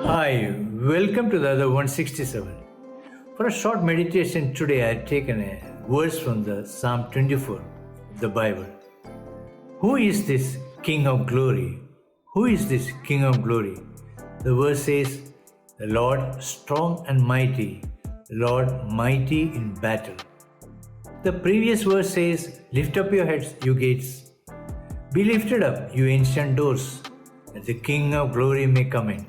Hi, welcome to the other 167. For a short meditation today, I have taken a verse from the Psalm 24 of the Bible. Who is this King of glory? Who is this King of glory? The verse says, the Lord strong and mighty, the Lord mighty in battle. The previous verse says, lift up your heads, you gates. Be lifted up, you ancient doors, that the King of glory may come in.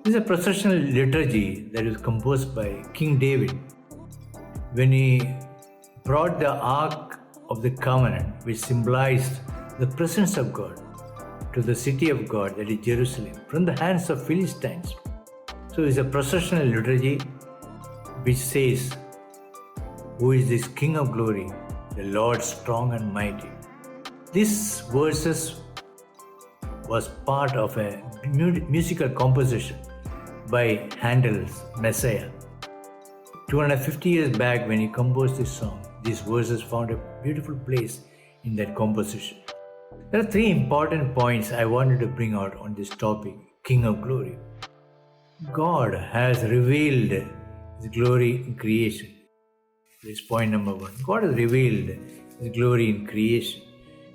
This is a processional liturgy that was composed by King David when he brought the Ark of the Covenant, which symbolized the presence of God, to the city of God, that is Jerusalem, from the hands of Philistines. So it's a processional liturgy which says, who is this King of glory? The Lord strong and mighty. This verses was part of a musical composition by Handel's Messiah. 250 years back, when he composed this song, these verses found a beautiful place in that composition. There are three important points I wanted to bring out on this topic, King of Glory. God has revealed His glory in creation. This is point number one. God has revealed His glory in creation.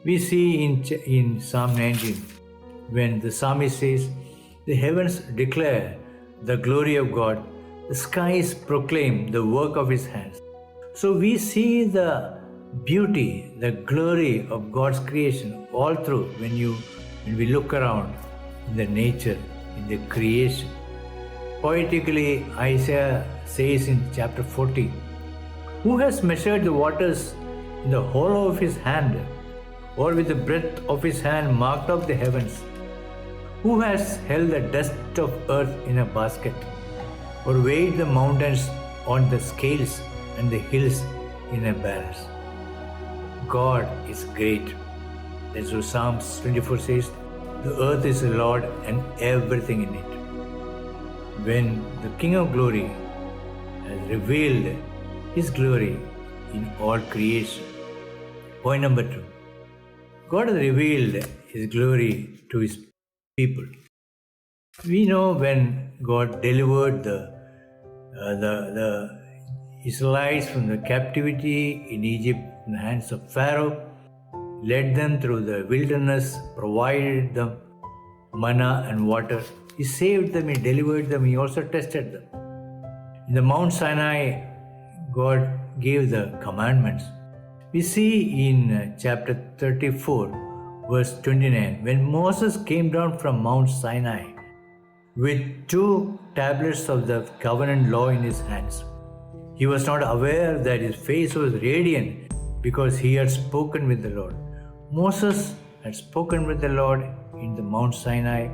We see in Psalm 19, when the psalmist says, the heavens declare the glory of God, the skies proclaim the work of His hands. So we see the beauty, the glory of God's creation all through when we look around in the nature, in the creation. Poetically, Isaiah says in chapter 40, who has measured the waters in the hollow of his hand, or with the breadth of his hand marked out the heavens? Who has held the dust of earth in a basket, or weighed the mountains on the scales and the hills in a balance? God is great. That's what Psalms 24 says, the earth is the Lord and everything in it. When the King of glory has revealed His glory in all creation. Point number two, God has revealed His glory to His people. We know when God delivered the Israelites from the captivity in Egypt in the hands of Pharaoh, led them through the wilderness, provided them manna and water. He saved them, He delivered them, He also tested them. In the Mount Sinai, God gave the commandments. We see in chapter 34, verse 29, when Moses came down from Mount Sinai with 2 tablets of the covenant law in his hands, he was not aware that his face was radiant because he had spoken with the Lord. Moses had spoken with the Lord in the Mount Sinai,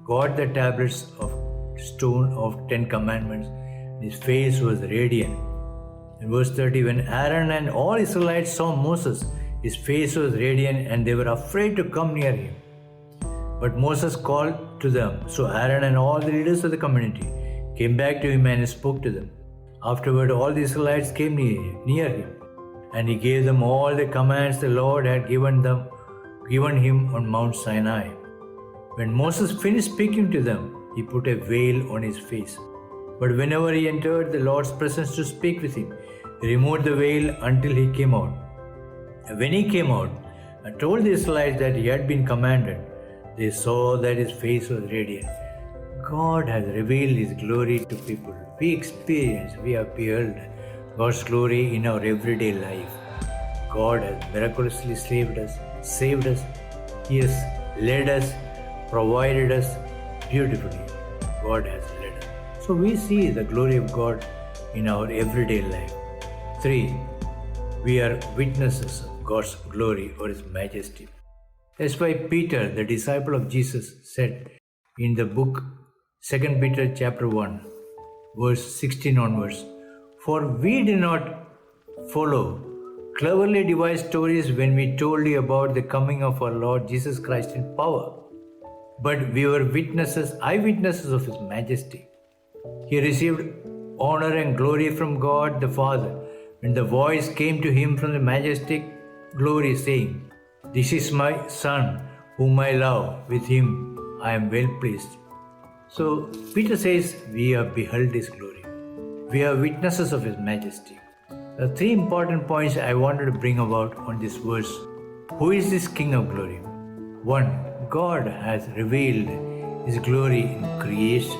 got the tablets of stone of 10 commandments, his face was radiant. In verse 30, when Aaron and all Israelites saw Moses, his face was radiant and they were afraid to come near him. But Moses called to them. So Aaron and all the leaders of the community came back to him and spoke to them. Afterward, all the Israelites came near him, and he gave them all the commands the Lord had given him on Mount Sinai. When Moses finished speaking to them, he put a veil on his face. But whenever he entered the Lord's presence to speak with him, he removed the veil until he came out. When he came out and told the Israelites that he had been commanded, they saw that his face was radiant. God has revealed His glory to people. We have beheld God's glory in our everyday life. God has miraculously saved us. He has led us, provided us beautifully. God has led us. So we see the glory of God in our everyday life. 3. We are witnesses of God's glory or His majesty. That's why Peter, the disciple of Jesus, said in the book 2 Peter chapter 1, verse 16 onwards, for we did not follow cleverly devised stories when we told you about the coming of our Lord Jesus Christ in power, but we were eyewitnesses of His majesty. He received honor and glory from God the Father when the voice came to him from the majestic glory, saying, "This is my Son, whom I love. With him I am well pleased." So Peter says, we have beheld his glory. We are witnesses of his majesty. There are three important points I wanted to bring about on this verse. Who is this King of glory? One, God has revealed his glory in creation.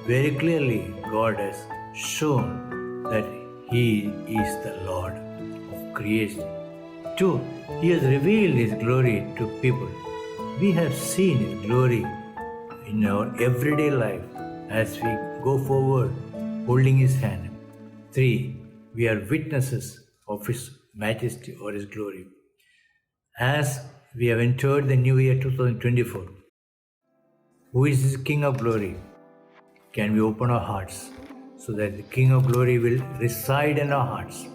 Very clearly, God has shown that he is the Lord of creation. Two, he has revealed his glory to people. We have seen his glory in our everyday life as we go forward holding his hand. Three, we are witnesses of his majesty or his glory. As we have entered the new year 2024, who is this King of glory? Can we open our hearts so that the King of glory will reside in our hearts?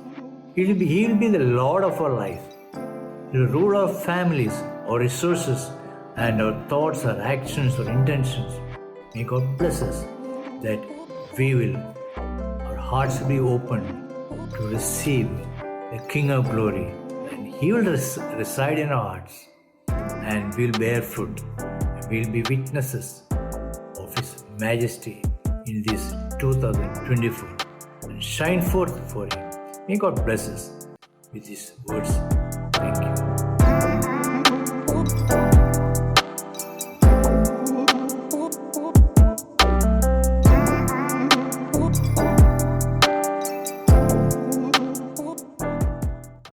He will be the Lord of our life. He will rule our families, our resources, and our thoughts, our actions, our intentions. May God bless us that our hearts will be open to receive the King of glory, and he will reside in our hearts, and we'll bear fruit. We'll be witnesses of his majesty in this 2024 and shine forth for him. May God bless us with these words.